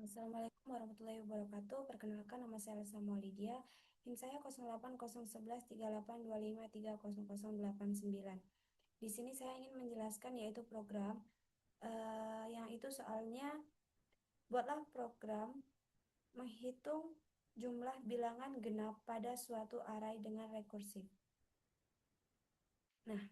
Assalamualaikum warahmatullahi wabarakatuh. Perkenalkan, nama saya Elsa Maulidia. NIM saya 08011138530089. Di sini saya ingin menjelaskan yaitu program yang itu soalnya buatlah program menghitung jumlah bilangan genap pada suatu array dengan rekursif. Nah,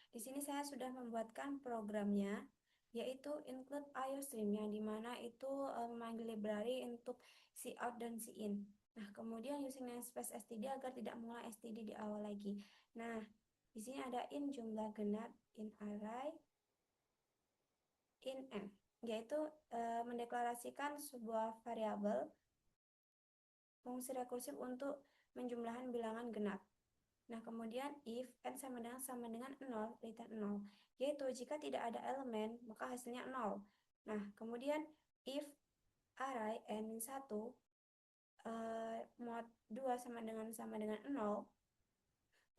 di sini saya sudah membuatkan programnya, yaitu include IOStream, yang dimana itu memanggil library untuk cout dan cin. Nah, kemudian using namespace std agar tidak mengulang std di awal lagi. Nah, di sini ada in jumlah genap, in array, in n, yaitu mendeklarasikan sebuah variabel fungsi rekursif untuk menjumlahkan bilangan genap. Nah, kemudian if n sama dengan 0, return 0, yaitu jika tidak ada elemen, maka hasilnya 0. Nah, kemudian if array n-1 mod 2 sama dengan 0,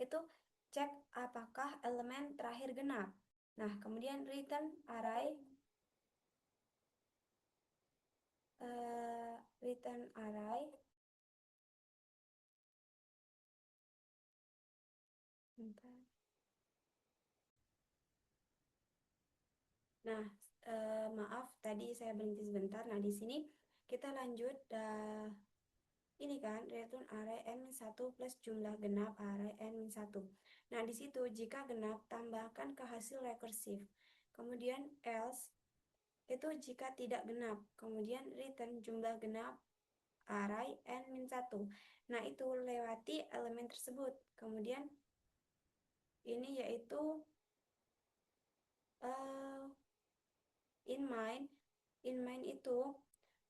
itu cek apakah elemen terakhir genap. Nah, kemudian return array bentar. Nah, maaf tadi saya berhenti sebentar. Nah, di sini kita lanjut. Ini kan return array n-1 plus jumlah genap array n-1. Nah, di situ jika genap tambahkan ke hasil rekursif. Kemudian else itu jika tidak genap. Kemudian return jumlah genap array n-1. Nah, itu lewati elemen tersebut. Kemudian ini yaitu in main itu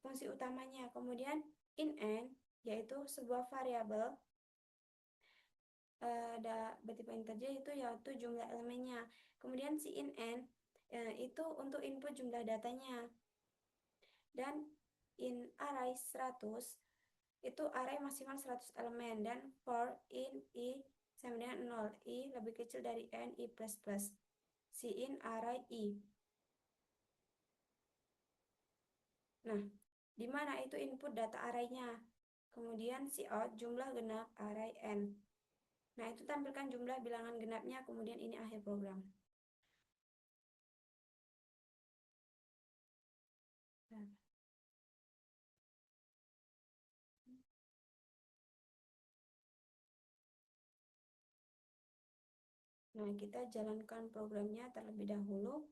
fungsi utamanya. Kemudian in n yaitu sebuah variabel bertipe integer itu yaitu jumlah elemennya. Kemudian si in n itu untuk input jumlah datanya. Dan in array 100 itu array maksimal 100 elemen. Dan for in i sama dengan 0, i lebih kecil dari n, i plus plus, si in array i. Nah, di mana itu input data arraynya. Kemudian si out jumlah genap array n. Nah, itu tampilkan jumlah bilangan genapnya, kemudian ini akhir program. Nah, kita jalankan programnya terlebih dahulu.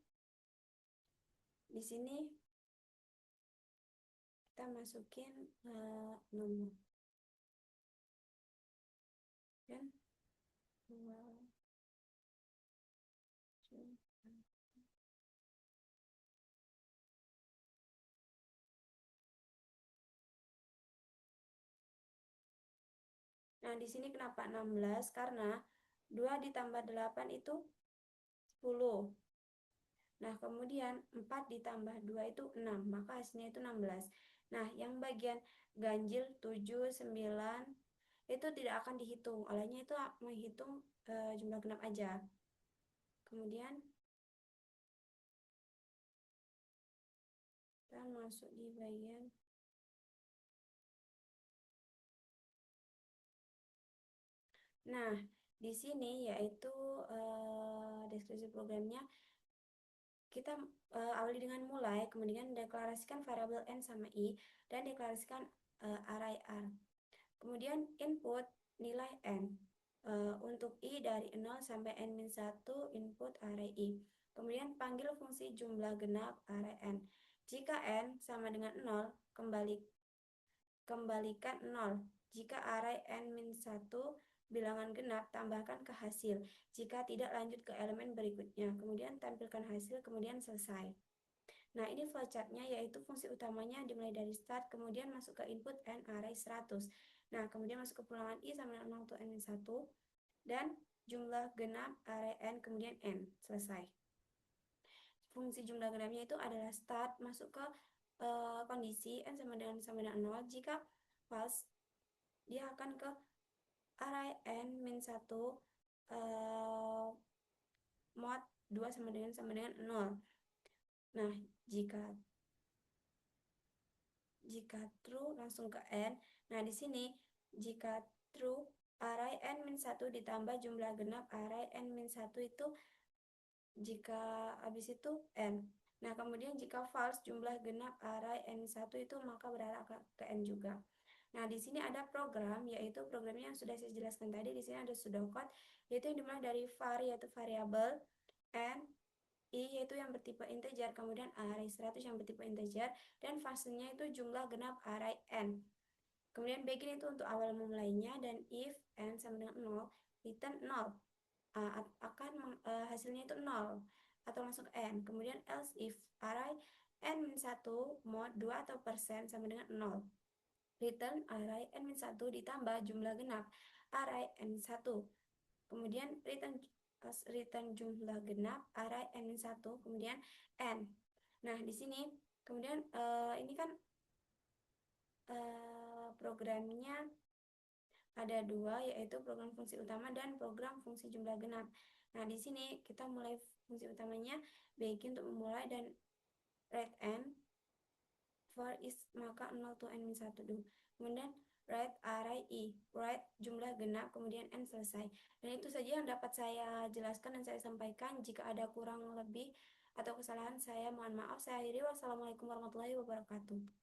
Di sini kita masukin nomor. Dan nah, di sini kenapa 16? Karena 2 ditambah 8 itu 10. Nah, kemudian 4 ditambah 2 itu 6, maka hasilnya itu 16. Nah, yang bagian ganjil 7, 9 itu tidak akan dihitung. Olehnya itu menghitung jumlah genap aja. Kemudian kita masuk di bagian nah, di sini yaitu deskripsi programnya kita awali dengan mulai, kemudian deklarasikan variabel n sama i, dan deklarasikan array r. Kemudian input nilai n. Untuk i dari 0 sampai n-1 input array i. Kemudian panggil fungsi jumlah genap array n. Jika n sama dengan 0, kembalikan 0. Jika array n-1 bilangan genap, tambahkan ke hasil. Jika tidak, lanjut ke elemen berikutnya. Kemudian tampilkan hasil, kemudian selesai. Nah, ini flowchartnya, yaitu fungsi utamanya dimulai dari start, kemudian masuk ke input n array 100. Nah, kemudian masuk ke pulangan i sama dengan 0 to n-1, dan jumlah genap array n, kemudian n. Selesai. Fungsi jumlah genapnya itu adalah start, masuk ke kondisi n sama dengan 0. Jika false, dia akan ke array n-1 mod 2 sama dengan 0. Nah, jika jika true langsung ke n. Nah, di sini jika true array n-1 ditambah jumlah genap array n-1 itu jika habis itu n. Nah, kemudian jika false jumlah genap array n-1 itu maka berarah ke n juga. Nah, di sini ada program, yaitu programnya yang sudah saya jelaskan tadi. Di sini ada pseudocode, yaitu yang dimulai dari var, yaitu variabel, n, i, yaitu yang bertipe integer, kemudian array 100 yang bertipe integer, dan fungsinya itu jumlah genap array n. Kemudian begin itu untuk awal memulainya, dan if n sama dengan 0, return 0. Hasilnya itu 0 atau langsung n. Kemudian else if array n-1 mod 2 atau persen sama dengan 0. Return array n-1 ditambah jumlah genap array n-1. Kemudian return jumlah genap array n-1 kemudian n. Nah, di sini kemudian ini kan programnya ada dua, yaitu program fungsi utama dan program fungsi jumlah genap. Nah, di sini kita mulai fungsi utamanya begin untuk memulai dan write n for is maka 0 to n-1 dulu. Kemudian write array i, write jumlah genap, kemudian n selesai. Dan itu saja yang dapat saya jelaskan dan saya sampaikan. Jika ada kurang lebih atau kesalahan saya mohon maaf. Saya akhiri. Wassalamualaikum warahmatullahi wabarakatuh.